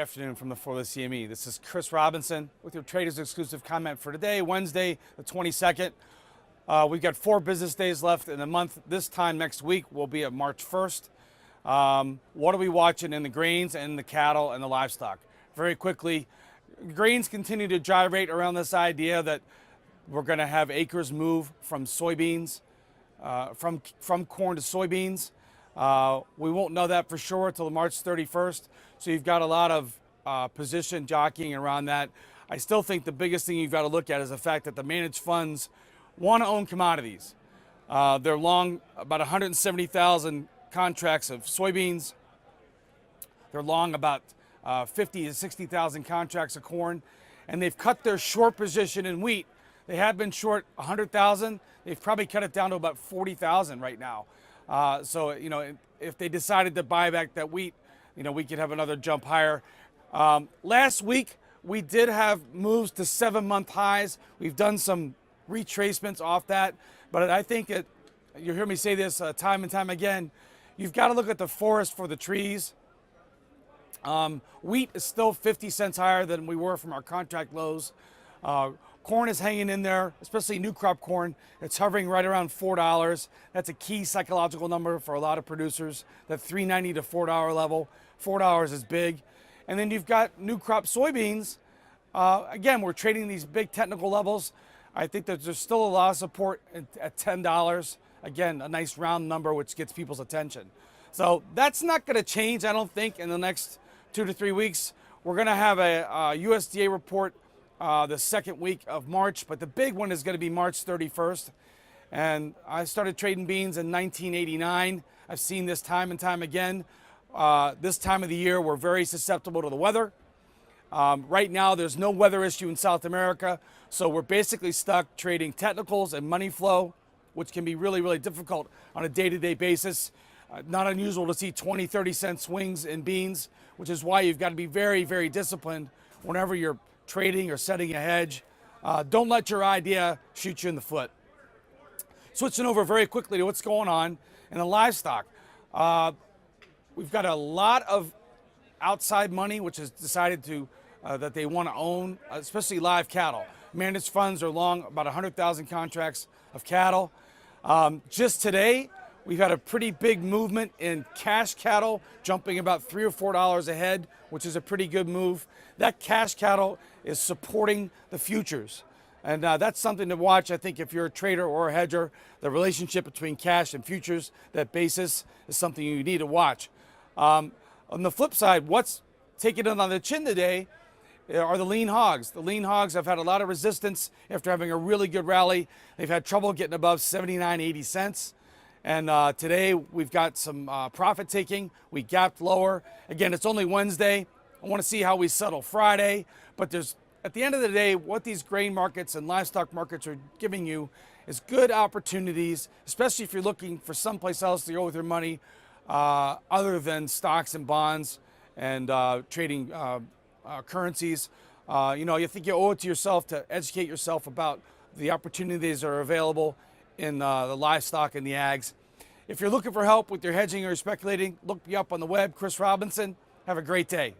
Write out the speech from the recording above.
afternoon from the For the CME. This is Chris Robinson with your Traders Exclusive comment for today, Wednesday, the 22nd. We've got 4 business days left in the month. This time next week will be at March 1st. What are we watching in the grains and the cattle and the livestock? Very quickly, grains continue to gyrate around this idea that we're going to have acres move from soybeans, from corn to soybeans. We won't know that for sure until March 31st. So you've got a lot of position jockeying around that. I still think the biggest thing you've got to look at is the fact that the managed funds want to own commodities. They're long about 170,000 contracts of soybeans. They're long about 50 to 60,000 contracts of corn. And they've cut their short position in wheat. They had been short 100,000. They've probably cut it down to about 40,000 right now. So, if they decided to buy back that wheat, we could have another jump higher. Last week, we did have moves to 7-month highs. We've done some retracements off that. But I think you hear me say this time and time again, you've got to look at the forest for the trees. Wheat is still 50 cents higher than we were from our contract lows. Corn is hanging in there, especially new crop corn. It's hovering right around $4. That's a key psychological number for a lot of producers, that $3.90 to $4 level. $4 is big. And then you've got new crop soybeans. Again, we're trading these big technical levels. I think that there's still a lot of support at $10. Again, a nice round number which gets people's attention. So that's not going to change, I don't think, in the next 2 to 3 weeks. We're going to have a USDA report the second week of March, but the big one is going to be March 31st. And I started trading beans in 1989. I've seen this time and time again. This time of the year, we're very susceptible to the weather. Right now, there's no weather issue in South America, so we're basically stuck trading technicals and money flow, which can be really, really difficult on a day-to-day basis. Not unusual to see 20, 30-cent swings in beans, which is why you've got to be very, very disciplined whenever you're trading or setting a hedge. Don't let your idea shoot you in the foot. Switching over very quickly to what's going on in the livestock. We've got a lot of outside money which has decided to that they want to own, especially live cattle. Managed funds are long about 100,000 contracts of cattle. Just today, we've had a pretty big movement in cash cattle, jumping about $3 or $4 a head, which is a pretty good move. That cash cattle is supporting the futures. And that's something to watch. I think if you're a trader or a hedger, the relationship between cash and futures, that basis, is something you need to watch. On the flip side, what's taking it on the chin today are the lean hogs. The lean hogs have had a lot of resistance after having a really good rally. They've had trouble getting above 79, 80 cents. And today we've got some profit taking. We gapped lower. Again, it's only Wednesday. I want to see how we settle Friday. But at the end of the day, what these grain markets and livestock markets are giving you is good opportunities, especially if you're looking for someplace else to go with your money other than stocks and bonds and trading currencies. You think you owe it to yourself to educate yourself about the opportunities that are available in the livestock and the ags. If you're looking for help with your hedging or speculating, look me up on the web, Chris Robinson. Have a great day.